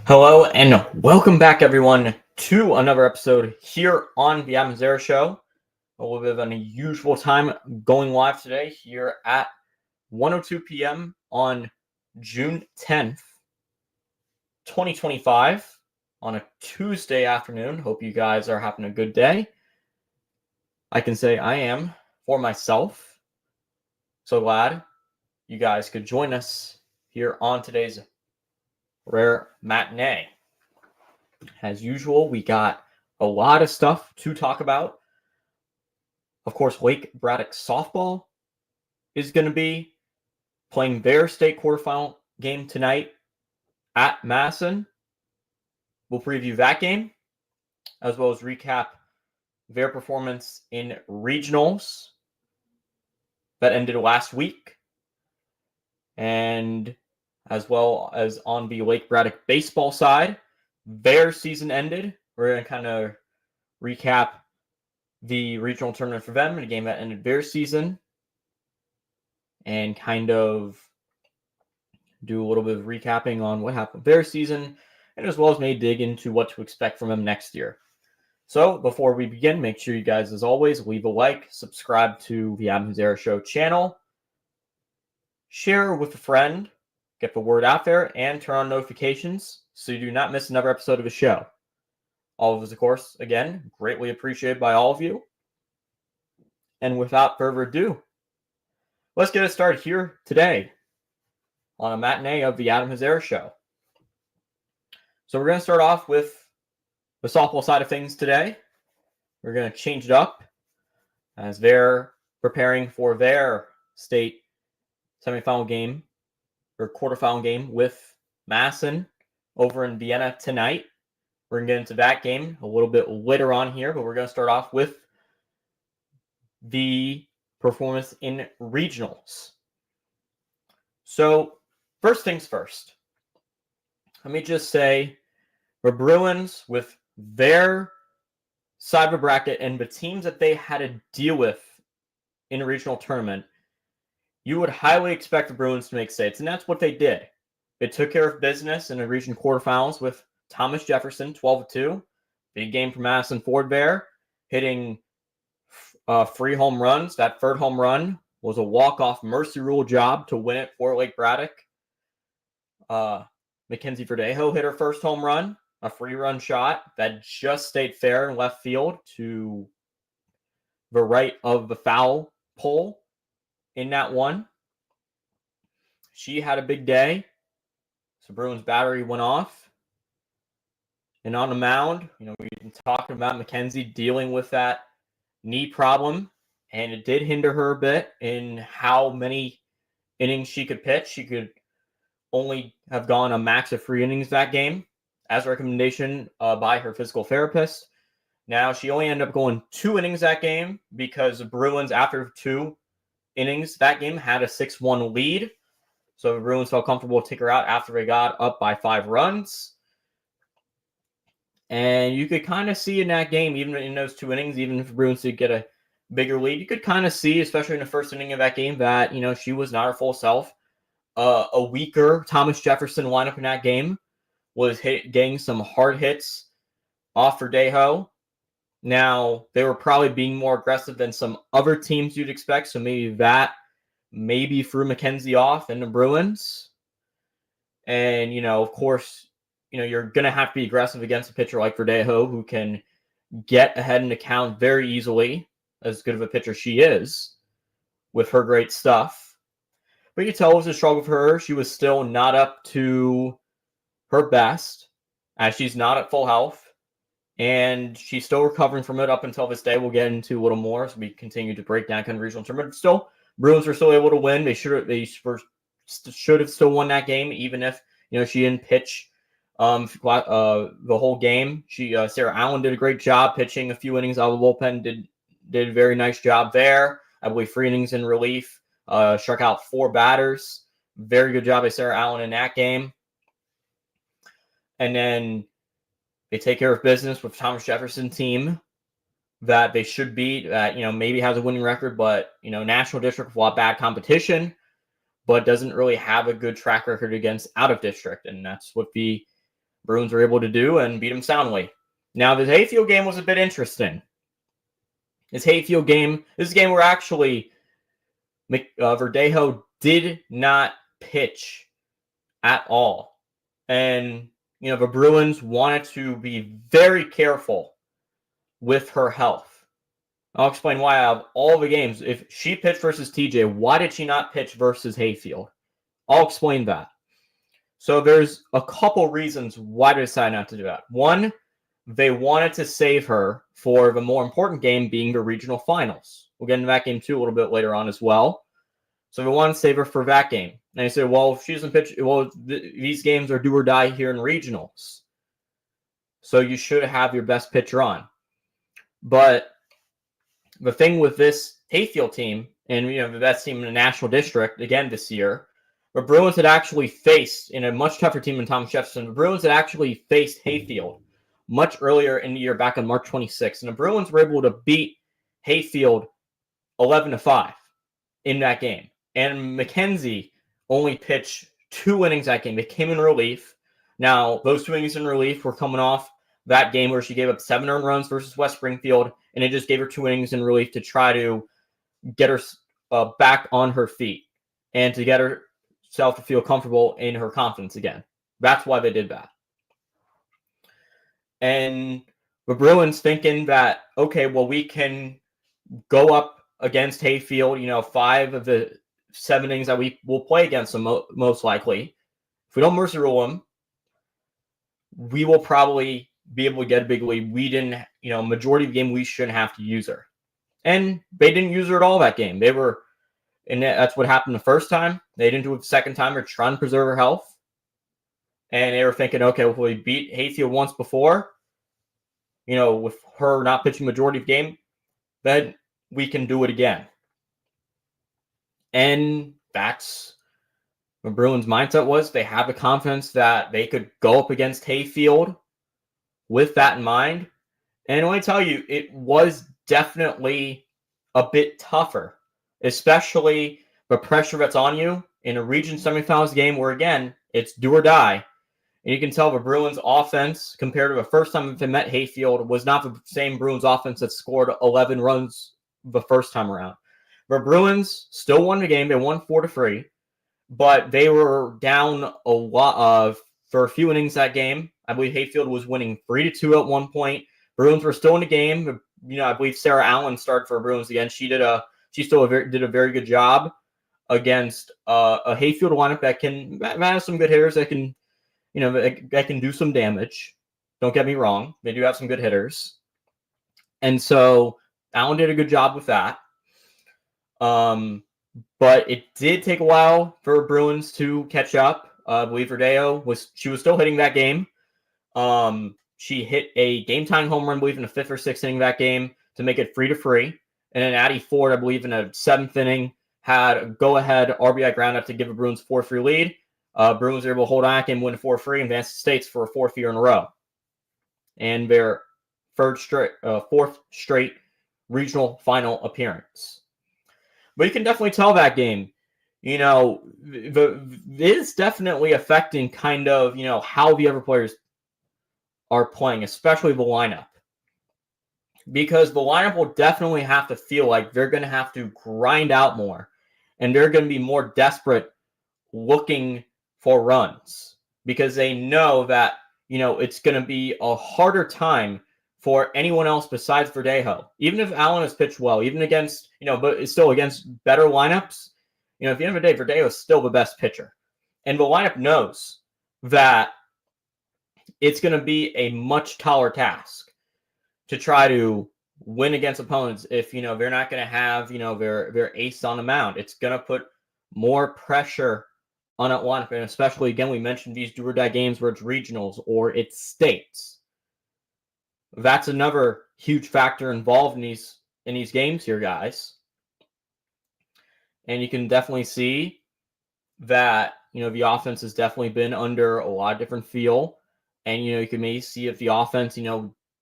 Hello and welcome back, everyone, to another episode here on the Adam Zera Show. A little bit of an unusual time going live today here at 1:02 p.m. on June 10th, 2025, on a Tuesday afternoon. Hope you guys are having a good day. I can say I am for myself. So glad you guys could join us here on today's rare matinee. As usual, we got a lot of stuff to talk about. Of course, Lake Braddock softball is going to be playing their state quarterfinal game tonight at Madison. We'll preview that game, as well as recap their performance in regionals that ended last week. And as well as on the Lake Braddock baseball side, their season ended. We're going to kind of recap the regional tournament for them in a game that ended their season and kind of do a little bit of recapping on what happened with their season, and as well as maybe dig into what to expect from them next year. So before we begin, make sure you guys, as always, leave a like, subscribe to the Adam Zera Show channel, share with a friend, get the word out there, and turn on notifications so you do not miss another episode of the show. All of us, of course, again, greatly appreciated by all of you. And without further ado, let's get it started here today on a matinee of the Adam Zera Show. So we're going to start off with the softball side of things today. We're going to change it up as they're preparing for their state semifinal game or quarterfinal game with Madison over in Vienna tonight. We're going to get into that game a little bit later on here, but we're going to start off with the performance in regionals. So first things first, let me just say the Bruins, with their side of the bracket and the teams that they had to deal with in a regional tournament, you would highly expect the Bruins to make states, and that's what they did. They took care of business in the region quarterfinals with Thomas Jefferson, 12-2. Big game for Madison Ford there, hitting 3 home runs. That third home run was a walk-off mercy rule job to win it for Lake Braddock. Mackenzie Verdejo hit her first home run, a 3-run shot that just stayed fair in left field to the right of the foul pole in that one. She had a big day. So Bruins battery went off. And on the mound, we've been talking about Mackenzie dealing with that knee problem, and it did hinder her a bit in how many innings she could pitch. She could only have gone a max of 3 innings that game, as a recommendation by her physical therapist. Now, she only ended up going 2 innings that game because the Bruins, after 2 innings that game, had a 6-1 lead. So the Bruins felt comfortable to take her out after they got up by 5 runs. And you could kind of see in that game, even in those 2 innings, even if the Bruins did get a bigger lead, you could kind of see, especially in the first inning of that game, that, she was not her full self. A weaker Thomas Jefferson lineup in that game was getting some hard hits off Verdejo. Now, they were probably being more aggressive than some other teams you'd expect, so maybe threw Mackenzie off in the Bruins. And, of course, you're going to have to be aggressive against a pitcher like Verdejo, who can get ahead in the count very easily, as good of a pitcher she is, with her great stuff. But you can tell it was a struggle for her. She was still not up to her best, as she's not at full health. And she's still recovering from it up until this day. We'll get into a little more as we continue to break down kind of regional tournament. But still, Bruins were still able to win. They should have still won that game, even if she didn't pitch the whole game. Sarah Allen did a great job pitching a few innings out of the bullpen. Did a very nice job there. I believe 3 innings in relief. Struck out 4 batters. Very good job by Sarah Allen in that game. And then they take care of business with Thomas Jefferson team that they should beat, that, maybe has a winning record, but, National District with a lot of bad competition, but doesn't really have a good track record against out of district. And that's what the Bruins were able to do and beat them soundly. Now, the Hayfield game was a bit interesting. This Hayfield game, this game where actually Verdejo did not pitch at all. And, the Bruins wanted to be very careful with her health. I'll explain why out of all the games. If she pitched versus TJ, why did she not pitch versus Hayfield? I'll explain that. So there's a couple reasons why they decided not to do that. One, they wanted to save her for the more important game being the regional finals. We'll get into that game too a little bit later on as well. So they wanted to save her for that game. And they said, well, if she doesn't pitch, these games are do or die here in regionals. So you should have your best pitcher on. But the thing with this Hayfield team, and the best team in the National District again this year, the Bruins had actually faced, in a much tougher team than Thomas Jefferson, the Bruins had actually faced Hayfield much earlier in the year, back on March 26th. And the Bruins were able to beat Hayfield 11-5 in that game. And McKenzie only pitched 2 innings that game. They came in relief. Now, those 2 innings in relief were coming off that game where she gave up 7 earned runs versus West Springfield, and it just gave her 2 innings in relief to try to get her back on her feet and to get herself to feel comfortable in her confidence again. That's why they did that. And the Bruins thinking that, okay, well, we can go up against Hayfield, 5 of the 7 innings that we will play against them most likely. If we don't mercy rule them, we will probably be able to get a big lead. We didn't, majority of the game, we shouldn't have to use her. And they didn't use her at all that game. And that's what happened the first time. They didn't do it the second time. They're trying to preserve her health. And they were thinking, okay, well, we beat Hayfield once before, with her not pitching majority of the game, then we can do it again. And that's the Bruins' mindset was. They have the confidence that they could go up against Hayfield with that in mind. And let me tell you, it was definitely a bit tougher, especially the pressure that's on you in a region semifinals game where, again, it's do or die. And you can tell the Bruins' offense, compared to the first time they met Hayfield, was not the same Bruins offense that scored 11 runs the first time around. The Bruins still won the game. They won 4-3, but they were down a lot for a few innings that game. I believe Hayfield was winning 3-2 at one point. Bruins were still in the game. I believe Sarah Allen started for Bruins again. She did a very good job against a Hayfield lineup that has some good hitters that can, that can do some damage. Don't get me wrong. They do have some good hitters. And so Allen did a good job with that. But it did take a while for Bruins to catch up. I believe Verdejo was still hitting that game. She hit a game-tying home run, I believe, in the 5th or 6th inning of that game to make it 3-3. And then Addie Ford, I believe, in the 7th inning, had a go-ahead RBI ground-up to give the Bruins 4-3 lead. Bruins were able to hold on and win 4-3 and advance the states for a 4th year in a row. And their 4th straight regional final appearance. But you can definitely tell that game, it's definitely affecting kind of, how the other players are playing, especially the lineup. Because the lineup will definitely have to feel like they're going to have to grind out more. And they're going to be more desperate looking for runs. Because they know that, it's going to be a harder time for anyone else besides Verdejo. Even if Allen has pitched well, even against, but it's still against better lineups, at the end of the day, Verdejo is still the best pitcher. And the lineup knows that it's going to be a much taller task to try to win against opponents if, they're not going to have, their ace on the mound. It's going to put more pressure on that lineup. And especially, again, we mentioned these do-or-die games where it's regionals or it's states. That's another huge factor involved in these games here, guys. And you can definitely see that, the offense has definitely been under a lot of different feel. And, you can maybe see if the offense,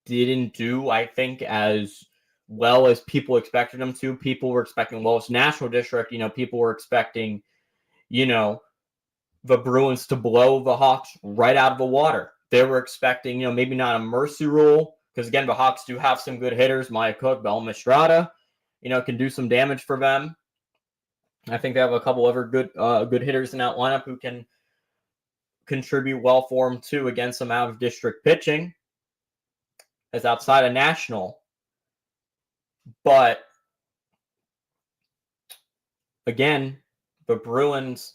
didn't do, I think, as well as people expected them to. People were expecting, well, it's National District. People were expecting, the Bruins to blow the Hawks right out of the water. they were expecting, maybe not a mercy rule, because again, the Hawks do have some good hitters. Maya Cook, Bell Mistrada, can do some damage for them. I think they have a couple other good hitters in that lineup who can contribute well for them too against some out of district pitching as outside of national. But again, the Bruins,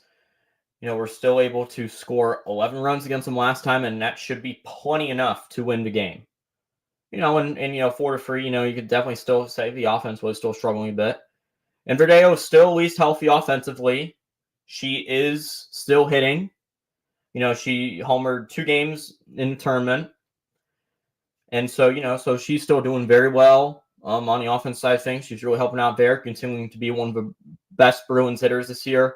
were still able to score 11 runs against them last time, and that should be plenty enough to win the game. And 4-3, you could definitely still say the offense was still struggling a bit. And Verdeo is still at least healthy offensively. She is still hitting. She homered 2 games in the tournament. And so, so she's still doing very well on the offense side of things. She's really helping out there, continuing to be one of the best Bruins hitters this year,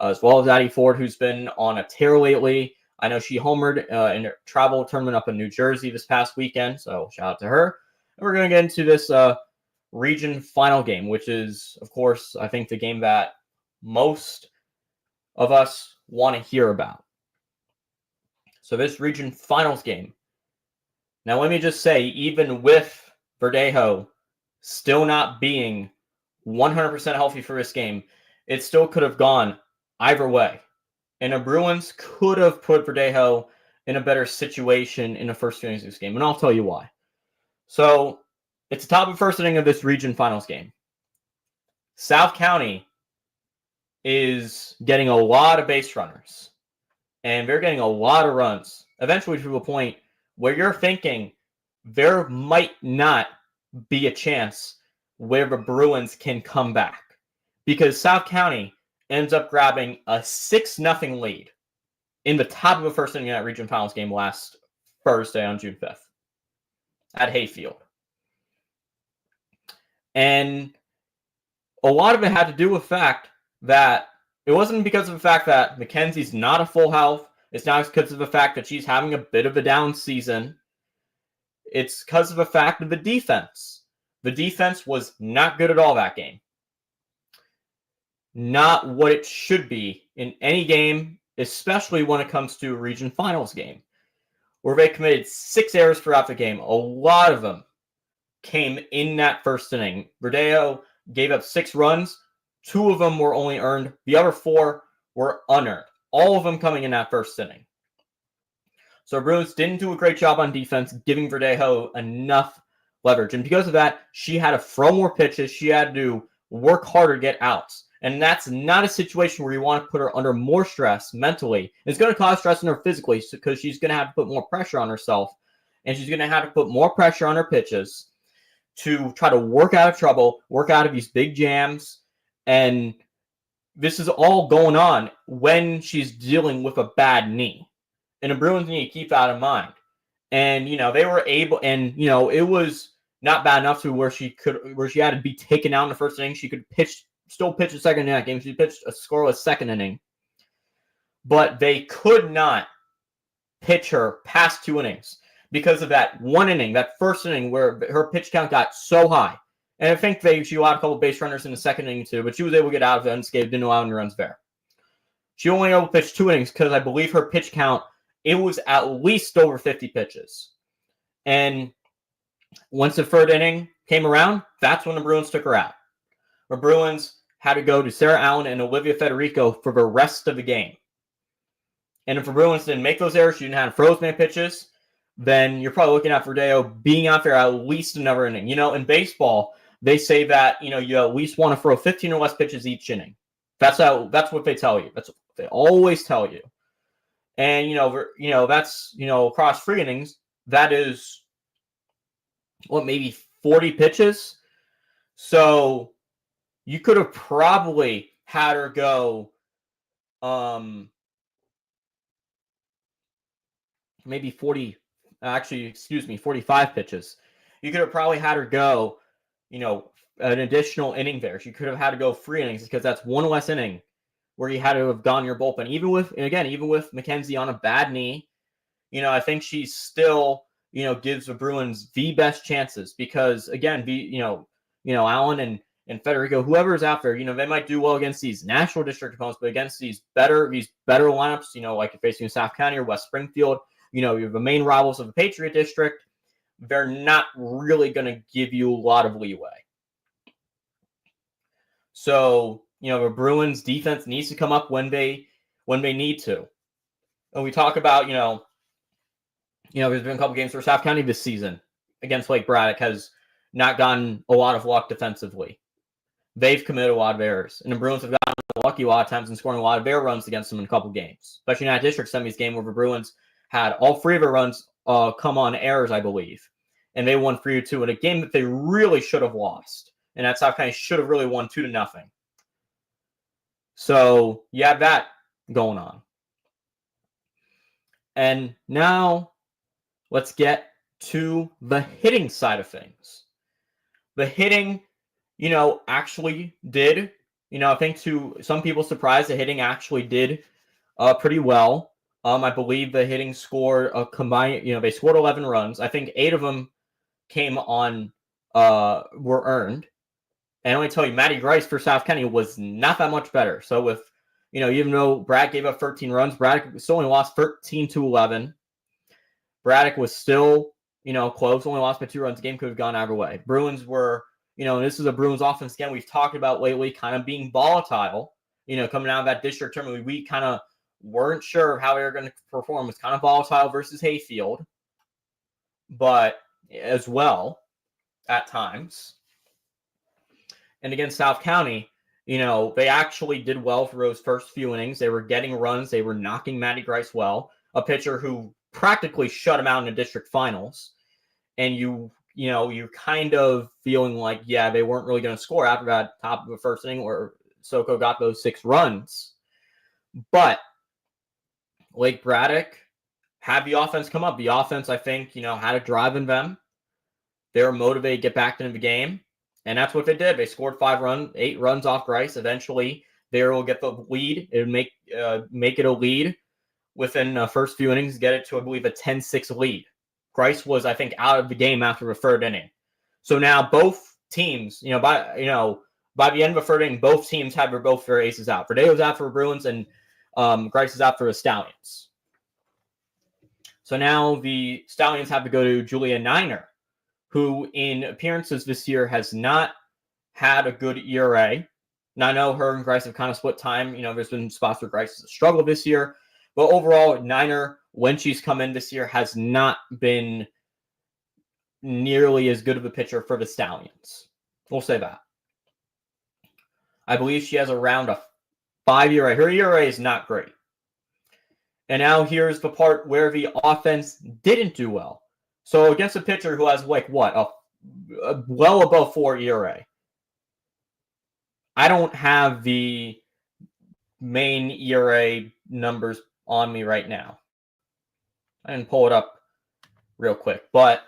as well as Addie Ford, who's been on a tear lately. I know she homered in a travel tournament up in New Jersey this past weekend, so shout out to her. And we're going to get into this region final game, which is, of course, I think the game that most of us want to hear about. So this region finals game. Now, let me just say, even with Verdejo still not being 100% healthy for this game, it still could have gone either way. And the Bruins could have put Verdejo in a better situation in the first few innings of this game. And I'll tell you why. So, it's the top of the first inning of this region finals game. South County is getting a lot of base runners. And they're getting a lot of runs. Eventually to a point where you're thinking there might not be a chance where the Bruins can come back. Because South County ends up grabbing a 6-0 lead in the top of the first inning of that region finals game last Thursday on June 5th at Hayfield. And a lot of it had to do with the fact that it wasn't because of the fact that Mackenzie's not a full health. It's not because of the fact that she's having a bit of a down season. It's because of the fact of the defense. The defense was not good at all that game. Not what it should be in any game, especially when it comes to a region finals game, where they committed 6 errors throughout the game. A lot of them came in that first inning. Verdeo gave up 6 runs. 2 of them were only earned. The other 4 were unearned. All of them coming in that first inning. So Bruins didn't do a great job on defense, giving Verdejo enough leverage. And because of that, she had to throw more pitches. She had to work harder to get outs. And that's not a situation where you want to put her under more stress mentally. It's going to cause stress on her physically because she's going to have to put more pressure on herself. And she's going to have to put more pressure on her pitches to try to work out of trouble, work out of these big jams. And this is all going on when she's dealing with a bad knee. And the Bruins need to keep that in mind. And, they were able, and, it was not bad enough to where she had to be taken out in the first inning. She could still pitch a second inning that game. She pitched a scoreless second inning. But they could not pitch her past 2 innings because of that one inning, that first inning where her pitch count got so high. And I think she allowed a couple of base runners in the second inning too, but she was able to get out of it unscathed, didn't allow any runs there. She only able to pitch 2 innings because I believe her pitch count, it was at least over 50 pitches. And once the third inning came around, that's when the Bruins took her out. The Bruins had to go to Sarah Allen and Olivia Federico for the rest of the game. And if the Bruins didn't make those errors, you didn't have froze man pitches, then you're probably looking at Verdeo being out there at least another inning. In baseball, they say that, you at least want to throw 15 or less pitches each inning. That's what they tell you. That's what they always tell you. And, that's, across 3 innings, that is, maybe 40 pitches? So you could have probably had her go, maybe 45 pitches. You could have probably had her go, an additional inning there. She could have had to go 3 innings because that's 1 less inning where you had to have gone your bullpen. Even with Mackenzie on a bad knee, I think she still, gives the Bruins the best chances because, again, Allen and Federico, whoever is out there, they might do well against these national district opponents, but against these better lineups, like you're facing South County or West Springfield, you're the main rivals of the Patriot District. They're not really going to give you a lot of leeway. So, the Bruins defense needs to come up when they need to. And we talk about, there's been a couple games where South County this season against Lake Braddock has not gotten a lot of luck defensively. They've committed a lot of errors. And the Bruins have gotten lucky a lot of times in scoring a lot of error runs against them in a couple games. Especially in that district semis game where the Bruins had all 3 of their runs come on errors, I believe. And they won 3-2 in a game that they really should have lost. And that South County should have really won 2-0. So you have that going on. And now let's get to the hitting side of things. The hitting, actually did, I think to some people's surprise, the hitting actually did pretty well. I believe the hitting scored a combined, they scored 11 runs. I think 8 of them came on, were earned. And I only tell you, Matty Grice for South County was not that much better. So with, even though Brad gave up 13 runs, Braddock still only lost 13-11. Braddock was still, close, only lost by 2 runs. The game could have gone either way. Bruins were, and this is a Bruins offense, again, we've talked about lately, kind of being volatile, coming out of that district tournament. We kind of weren't sure how they were going to perform. It was kind of volatile versus Hayfield, but as well at times. And against South County, they actually did well for those first few innings. They were getting runs. They were knocking Matty Grice well, a pitcher who practically shut him out in the district finals. And you're kind of feeling like, yeah, they weren't really going to score after that top of the first inning where Soko got those 6 runs. But Lake Braddock had the offense come up. The offense, I think, had a drive in them. They were motivated to get back into the game. And that's what they did. They scored 8 runs off Grice. Eventually, they will get the lead. It would make it a lead within the first few innings, get it to, I believe, a 10-6 lead. Grice was, I think, out of the game after the 3rd inning. So now both teams, by the end of the 3rd inning, both teams had both their aces out. Verdejo's out for the Bruins, and Grice is out for the Stallions. So now the Stallions have to go to Julia Niner, who in appearances this year has not had a good ERA. Now I know her and Grice have kind of split time. There's been spots where Grice has struggled this year. But overall, Niner, when she's come in this year, has not been nearly as good of a pitcher for the Stallions. We'll say that. I believe she has around a 5 ERA. Her ERA is not great. And now here's the part where the offense didn't do well. So against a pitcher who has a well above 4 ERA. I don't have the main ERA numbers on me right now. I can pull it up real quick, but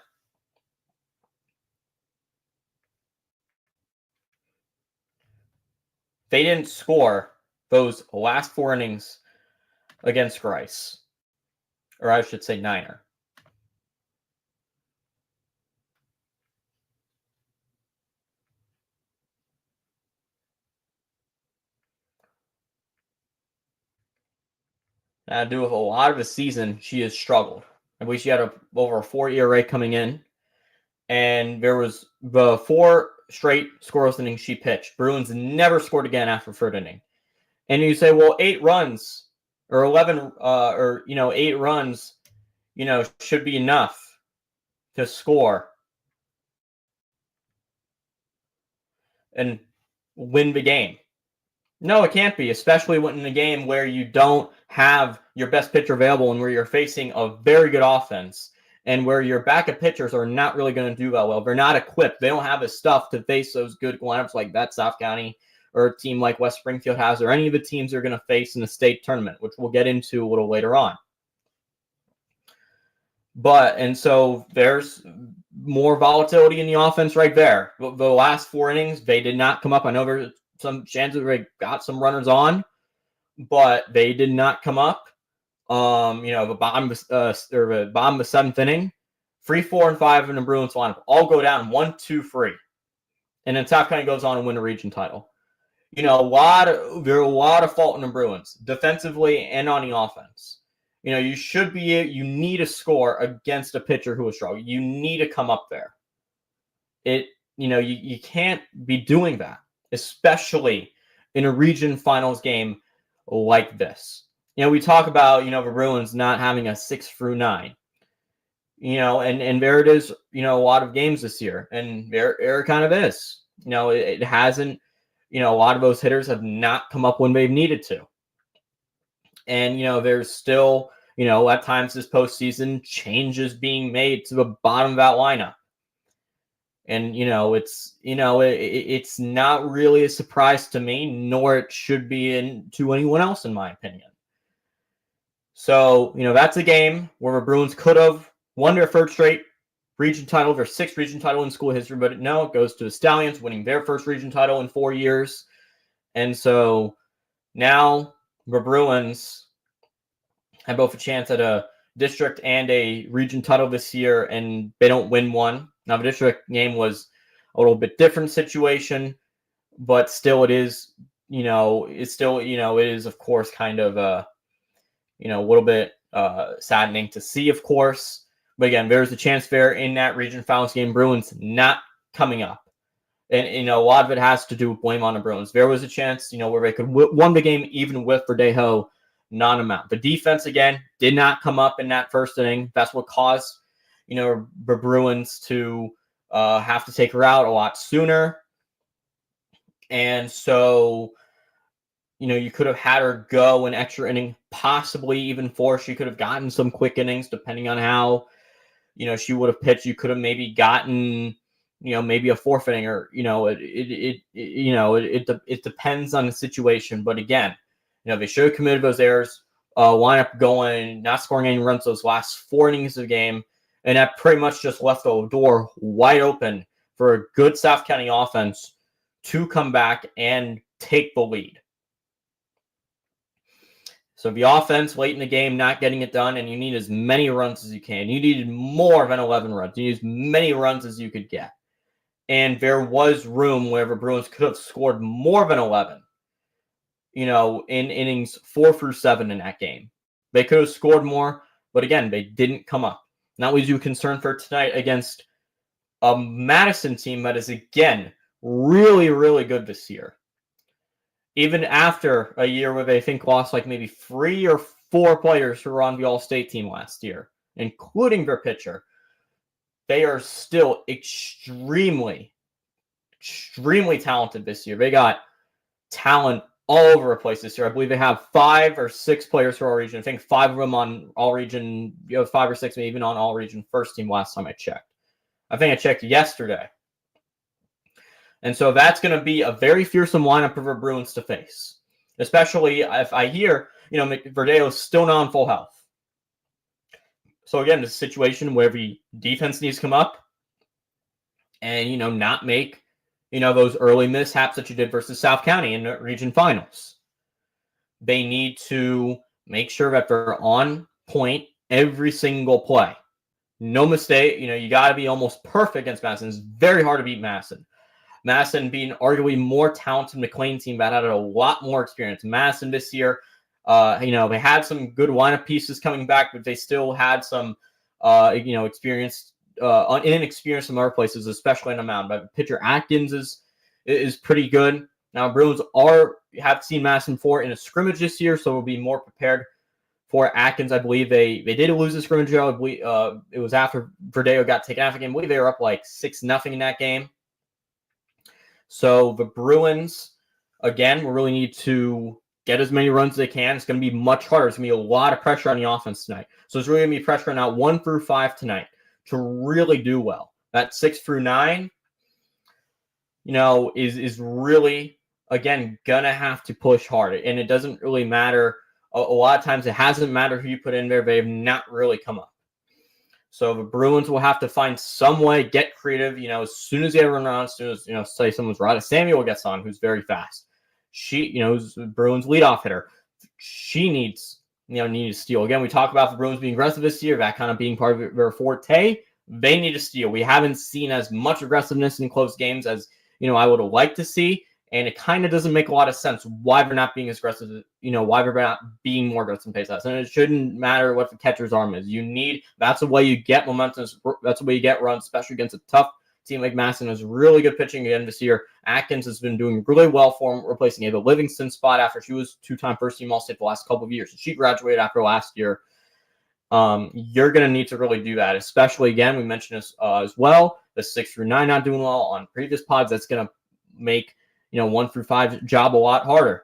they didn't score those last 4 innings against Grice, or I should say Niner. Now, to do with a lot of the season, she has struggled. I believe she had over a 4 ERA coming in, and there was the 4 straight scoreless innings she pitched. Bruins never scored again after 3rd inning. And you say, well, 8 runs or 11 or 8 runs, should be enough to score and win the game. No, it can't be, especially when in a game where you don't have your best pitcher available and where you're facing a very good offense and where your backup pitchers are not really going to do that well. They're not equipped. They don't have the stuff to face those good lineups like that South County or a team like West Springfield has, or any of the teams they're going to face in the state tournament, which we'll get into a little later on. And so there's more volatility in the offense right there. The last 4 innings, they did not come up. I know there's some chances they got some runners on, but they did not come up. The bottom of the 7th inning, 3, 4, and 5 in the Bruins lineup all go down 1, 2, 3, and then South County goes on and win the region title. There are a lot of fault in the Bruins defensively and on the offense. you need to score against a pitcher who is strong. You need to come up there. You can't be doing that, especially in a region finals game like this. We talk about, the Bruins not having a 6-9, and there it is, a lot of games this year, and there it kind of is. It hasn't, a lot of those hitters have not come up when they've needed to. And, there's still, at times this postseason, changes being made to the bottom of that lineup. And, it's not really a surprise to me, nor it should be to anyone else, in my opinion. So, that's a game where the Bruins could have won their third straight region title, their sixth region title in school history, but no, it goes to the Stallions winning their first region title in 4 years. And so now the Bruins have both a chance at a district and a region title this year, and they don't win one. Now, the district game was a little bit different situation, but still it is, it is, of course, kind of a little bit saddening to see, of course. But again, there's a chance there in that region finals game, Bruins not coming up. And, a lot of it has to do with blame on the Bruins. There was a chance, where they could won the game even with Verdejo non-amount. The defense, again, did not come up in that first inning. That's what caused, the Bruins to have to take her out a lot sooner. And so, you could have had her go an extra inning, possibly even 4. She could have gotten some quick innings, depending on how, she would have pitched. You could have maybe gotten, maybe a 4th inning, or, it depends on the situation. But again, they should have committed those errors, lineup going, not scoring any runs those last 4 innings of the game. And that pretty much just left the door wide open for a good South County offense to come back and take the lead. So the offense late in the game not getting it done, and you need as many runs as you can. You needed more than 11 runs. You need as many runs as you could get. And there was room where the Bruins could have scored more than 11, in innings 4 through 7 in that game. They could have scored more, but again, they didn't come up. And that leaves you concerned for tonight against a Madison team that is, again, really, really good this year. Even after a year where they, I think, lost like maybe 3 or 4 players who were on the All-State team last year, including their pitcher, they are still extremely, extremely talented this year. They got talent all over the place this year. I believe they have 5 or 6 players for All-Region. I think 5 of them on All-Region, 5 or 6 maybe even on All-Region first team last time I checked. I think I checked yesterday. And so that's going to be a very fearsome lineup for the Bruins to face, especially if I hear, Verdejo is still not in full health. So again, this situation where the defense needs to come up and, not make, those early mishaps that you did versus South County in the region finals. They need to make sure that they're on point every single play. No mistake. You got to be almost perfect against Madison. It's very hard to beat Madison. Madison being arguably more talented McLean team that had a lot more experience. Madison this year, they had some good lineup pieces coming back, but they still had some, inexperienced in other places, especially in the mound. But pitcher Atkins is pretty good. Now, Bruins have seen Madison 4 in a scrimmage this year, so we'll be more prepared for Atkins. I believe they did lose the scrimmage. I believe it was after Verdejo got taken out of the game. I believe they were up like 6-0 in that game. So the Bruins, again, will really need to get as many runs as they can. It's going to be much harder. It's going to be a lot of pressure on the offense tonight. So it's really going to be pressure on out 1 through 5 tonight to really do well. That 6 through 9, is really, again, going to have to push hard. And it doesn't really matter. A lot of times it hasn't mattered who you put in there. They have not really come up. So the Bruins will have to find some way, get creative, as soon as they run around, as soon as, say someone's right. Samuel gets on, who's very fast. She, who's the Bruins leadoff hitter. She needs to steal. Again, we talk about the Bruins being aggressive this year, that kind of being part of their forte. They need to steal. We haven't seen as much aggressiveness in close games as, I would have liked to see. And it kind of doesn't make a lot of sense why they're not being as aggressive, why they're not being more aggressive in pace. And it shouldn't matter what the catcher's arm is. That's the way you get momentum. That's the way you get runs, especially against a tough team like Madison. Has really good pitching again this year. Atkins has been doing really well for him, replacing Ava Livingston's spot after she was two-time first-team All-State the last couple of years. She graduated after last year. You're going to need to really do that, especially, again, we mentioned this as well, the 6 through 9 not doing well on previous pods. That's going to make 1 through 5 job a lot harder.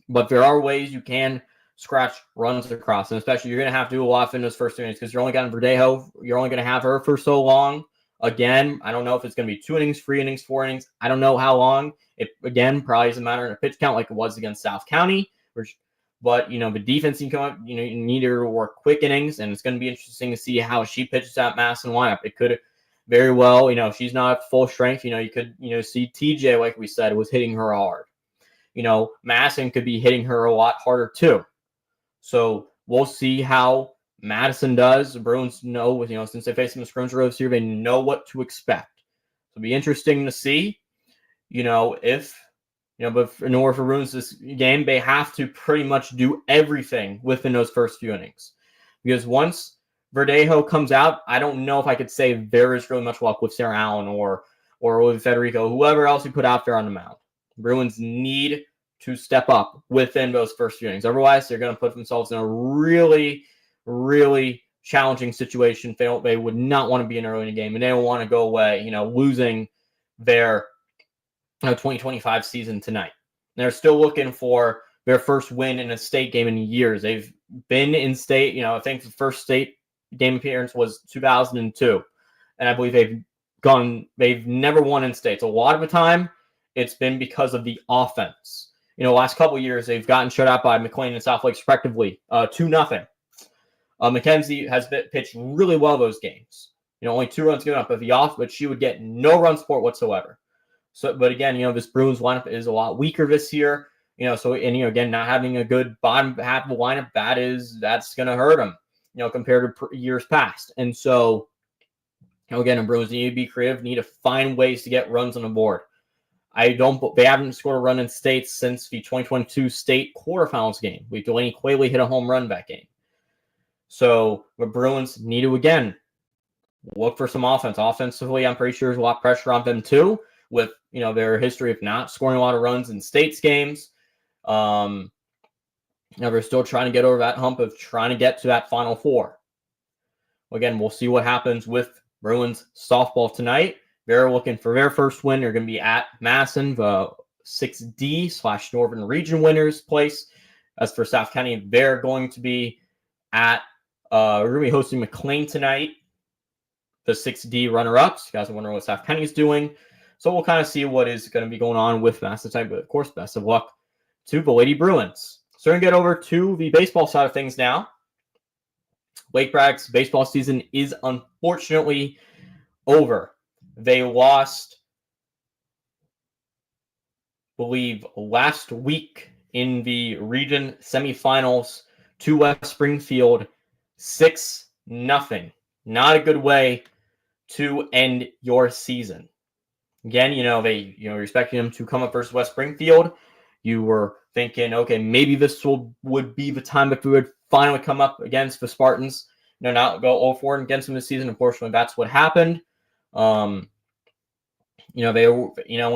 But there are ways you can scratch runs across, and especially you're going to have to do a lot in those first innings because you're only got Verdejo. You're only going to have her for so long. Again, I don't know if it's going to be 2 innings, 3 innings, 4 innings. I don't know how long. It, again, probably doesn't matter in a pitch count like it was against South County. But, the defense can come up. You need her to work quick innings, and it's going to be interesting to see how she pitches that Madison lineup. It could very well, if she's not at full strength, you could, see TJ, like we said, was hitting her hard. Madison could be hitting her a lot harder too. So we'll see how Madison does. The Bruins know, since they faced them in the scrimmage rows here, they know what to expect. So it'll be interesting to see, if, but in order for Bruins this game, they have to pretty much do everything within those first few innings. Because once Verdejo comes out, I don't know if I could say there is really much luck with Sarah Allen or with Federico, whoever else you put out there on the mound. Bruins need to step up within those first few innings. Otherwise, they're going to put themselves in a really, really challenging situation. They would not want to be in early in the game, and they don't want to go away, losing their 2025 season tonight. They're still looking for their first win in a state game in years. They've been in state, I think the first state game appearance was 2002. And I believe they've never won in states. A lot of the time, it's been because of the offense. Last couple of years, they've gotten shut out by McLean and South Lake, respectively, 2-0. Mackenzie has pitched really well those games. Only 2 runs given up, but she would get no run support whatsoever. So, but again, this Bruins lineup is a lot weaker this year. Again, not having a good bottom half of the lineup, that's going to hurt them, compared to years past. And so, again, the Bruins need to be creative, need to find ways to get runs on the board. They haven't scored a run in states since the 2022 state quarterfinals game. Delaney Quayle hit a home run that game. So the Bruins need to, again, look for some offense. Offensively, I'm pretty sure there's a lot of pressure on them too, with their history of not scoring a lot of runs in states games. They're still trying to get over that hump of trying to get to that Final Four. Again, we'll see what happens with Bruins softball tonight. They're looking for their first win. They're going to be at Madison, the 6D/Northern Region winners place. As for South County, they're going to be at we're going to be hosting McLean tonight, the 6D runner-ups. You guys are wondering what South County is doing. So we'll kind of see what is going to be going on with Madison tonight. But of course, best of luck to the Lady Bruins. So we're going to get over to the baseball side of things now. Lake Braddock's baseball season is unfortunately over. They lost, I believe, last week in the region semifinals to West Springfield, 6-0. Not a good way to end your season. Again, you're expecting them to come up versus West Springfield. You were thinking, okay, maybe this would be the time that we would finally come up against the Spartans. Not go 0-4 against them this season. Unfortunately, that's what happened. When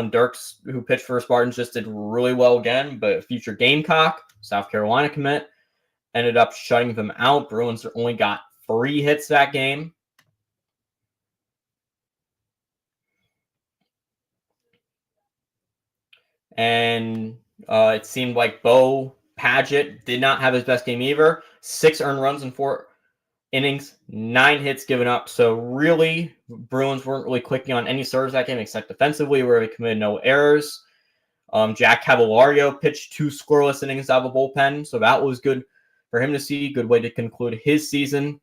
Dirks, who pitched for Spartans, just did really well again, but future Gamecock, South Carolina commit, ended up shutting them out. Bruins only got 3 hits that game. And it seemed like Bo Padgett did not have his best game either. 6 earned runs in 4 innings, 9 hits given up. So really, Bruins weren't really clicking on any serves that game except defensively, where they committed no errors. Jack Cavalario pitched 2 scoreless innings out of the bullpen, so that was good for him to see. Good way to conclude his season.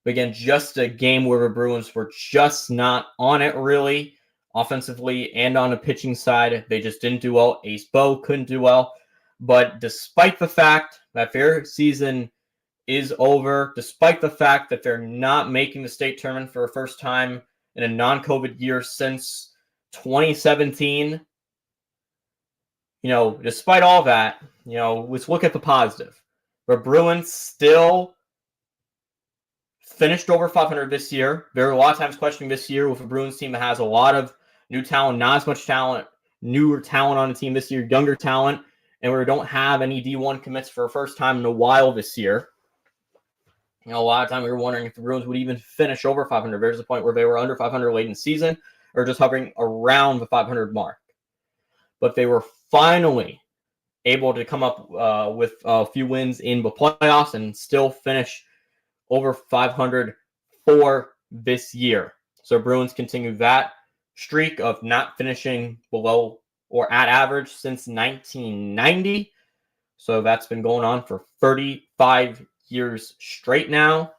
But again, just a game where the Bruins were just not on it, really. Offensively and on the pitching side, they just didn't do well. Ace Bo couldn't do well. But despite the fact that their season is over, despite the fact that they're not making the state tournament for the first time in a non-COVID year since 2017, despite all that, let's look at the positive. The Bruins still finished over 500 this year. There are a lot of times questioning this year with a Bruins team that has a lot of new talent, not as much talent, newer talent on the team this year, younger talent, and we don't have any D1 commits for the first time in a while this year. A lot of time we were wondering if the Bruins would even finish over 500. There's a point where they were under 500 late in the season or just hovering around the 500 mark. But they were finally able to come up with a few wins in the playoffs and still finish over 500 for this year. So Bruins continue that streak of not finishing below or at average since 1990. So that's been going on for 35 years straight now.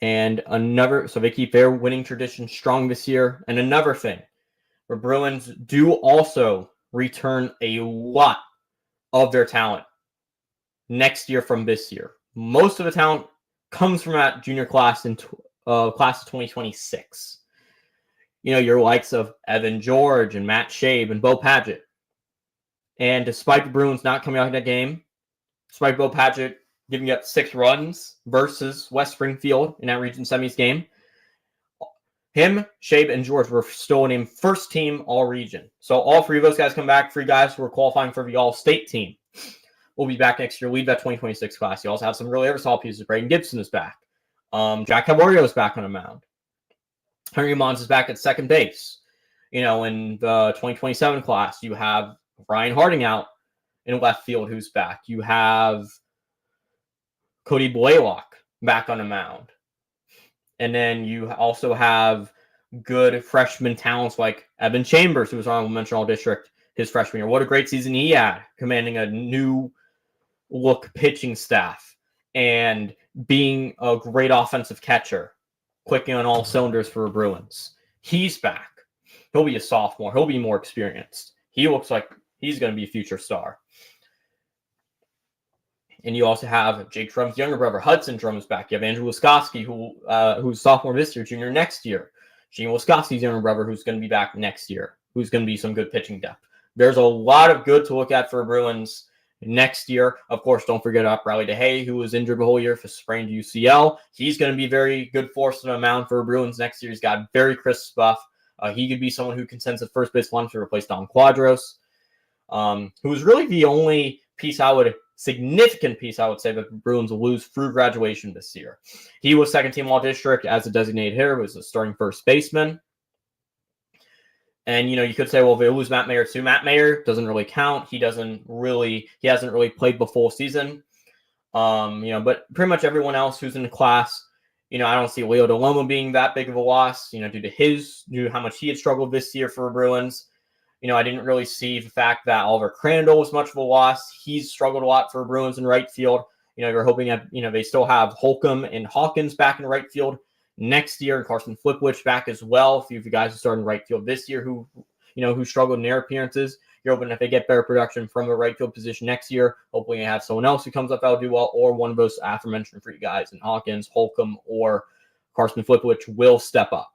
And so they keep their winning tradition strong this year. And another thing, the Bruins do also return a lot of their talent next year from this year. Most of the talent comes from that junior class in class of 2026. Your likes of Evan George and Matt Shabe and Bo Padgett. And despite the Bruins not coming out of that game, despite Bo Padgett giving up 6 runs versus West Springfield in that region semis game, him, Shabe, and George were still named first team all region. So all 3 of those guys come back. 3 guys who are qualifying for the all-state team will be back next year, lead that 2026 class. You also have some really solid pieces. Braden Gibson is back. Jack Caborio is back on the mound. Henry Mons is back at second base. In the 2027 class, you have Ryan Harding out in left field who's back. You have Cody Blaylock back on the mound. And then you also have good freshman talents like Evan Chambers, who was on mention all district his freshman year. What a great season he had, commanding a new look pitching staff and being a great offensive catcher, clicking on all cylinders for the Bruins. He's back. He'll be a sophomore. He'll be more experienced. He looks like he's going to be a future star. And you also have Jake Drum's younger brother, Hudson Drum, is back. You have Andrew Wiskoski, who's sophomore this year, junior next year. Gene Wiskoski's younger brother, who's going to be back next year, who's going to be some good pitching depth. There's a lot of good to look at for Bruins next year. Of course, don't forget about Riley DeHay, who was injured the whole year for sprained UCL. He's going to be very good force on the mound for Bruins next year. He's got very crisp stuff. He could be someone who contends at first base line to replace Don Quadros, who's really the only significant piece I would say that the Bruins will lose through graduation this year. He was second team all district as a designated hitter, was a starting first baseman. And, you could say, well, they lose Matt Mayer too. Matt Mayer doesn't really count. He hasn't really played the full season. But pretty much everyone else who's in the class, I don't see Leo DeLoma being that big of a loss, due to how much he had struggled this year for the Bruins. I didn't really see the fact that Oliver Crandall was much of a loss. He's struggled a lot for Bruins in right field. You're hoping that, they still have Holcomb and Hawkins back in right field next year, and Carson Flipwich back as well. A few of the guys who started in right field this year who struggled in their appearances. You're hoping if they get better production from the right field position next year, hopefully you have someone else who comes up that'll do well, or one of those aforementioned 3 guys, and Hawkins, Holcomb, or Carson Flipwich will step up.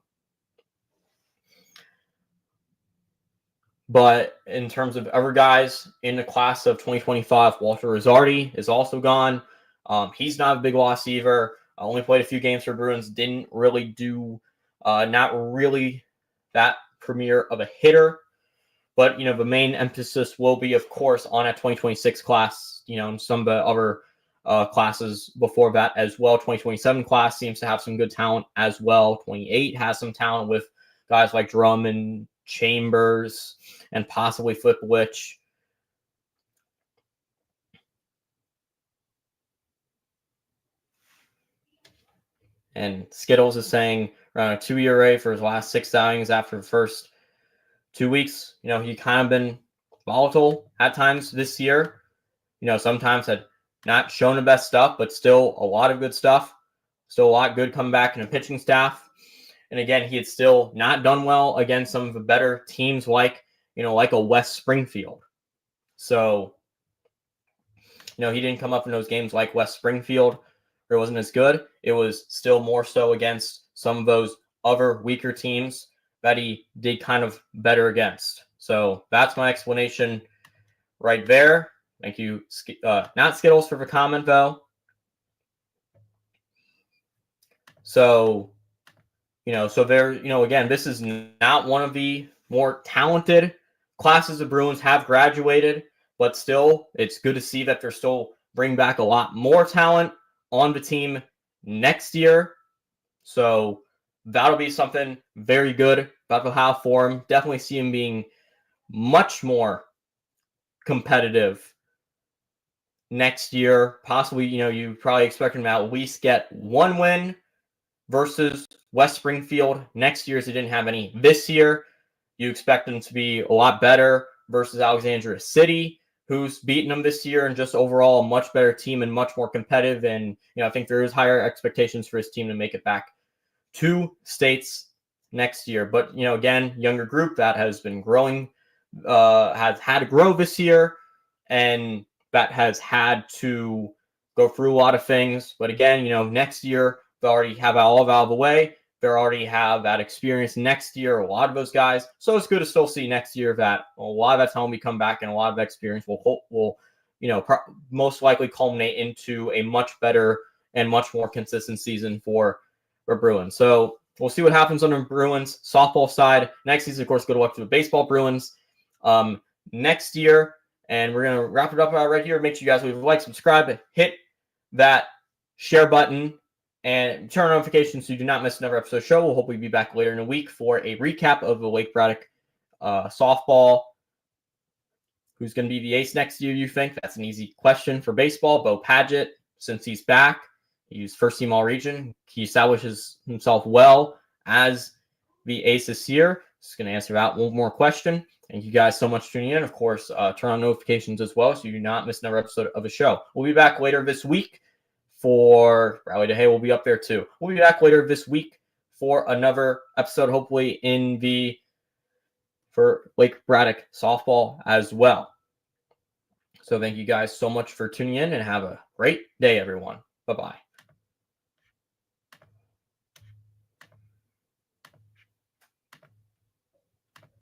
But in terms of other guys in the class of 2025, Walter Rizzardi is also gone. He's not a big loss either. Only played a few games for Bruins. Didn't really do, not really that premier of a hitter. But, the main emphasis will be, of course, on a 2026 class, and some of the other classes before that as well. 2027 class seems to have some good talent as well. 28 has some talent with guys like Drum and Chambers and possibly Flipwich. And Skittles is saying around a 2 ERA for his last 6 outings after the first 2 weeks. He kind of been volatile at times this year. Sometimes had not shown the best stuff, but still a lot of good stuff. Still a lot good coming back in the pitching staff. And again, he had still not done well against some of the better teams like a West Springfield. So, he didn't come up in those games like West Springfield. It wasn't as good. It was still more so against some of those other weaker teams that he did kind of better against. So that's my explanation right there. Thank you, not Skittles, for the comment, though. So, so there, again, this is not one of the more talented classes of Bruins have graduated, but still, it's good to see that they're still bringing back a lot more talent on the team next year. So that'll be something very good that they'll have for him. Definitely see him being much more competitive next year. Possibly, you probably expect him to at least get one win versus West Springfield. Next year, as he didn't have any this year, you expect him to be a lot better versus Alexandria City, who's beaten them this year, and just overall a much better team and much more competitive. And I think there is higher expectations for his team to make it back to states next year. But again, younger group that has been growing, has had to grow this year, and that has had to go through a lot of things. But again, next year they already have all of out of the way. They already have that experience next year, a lot of those guys. So it's good to still see next year that a lot of that time we come back and a lot of experience will most likely culminate into a much better and much more consistent season for Bruins. So we'll see what happens on the Bruins softball side. Next season, of course, go to watch the baseball Bruins next year. And we're going to wrap it up right here. Make sure you guys leave a like, subscribe, hit that share button, and turn on notifications so you do not miss another episode of the show. We'll hopefully be back later in the week for a recap of the Lake Braddock softball. Who's going to be the ace next year, you think? That's an easy question for baseball. Bo Padgett, since he's back, he's first team all-region. He establishes himself well as the ace this year. Just going to answer that one more question. Thank you guys so much for tuning in. Of course, turn on notifications as well so you do not miss another episode of the show. We'll be back later this week for Rally to Hay. We'll be up there too. We'll be back later this week for another episode, hopefully for Lake Braddock softball as well. So thank you guys so much for tuning in and have a great day, everyone. Bye-bye.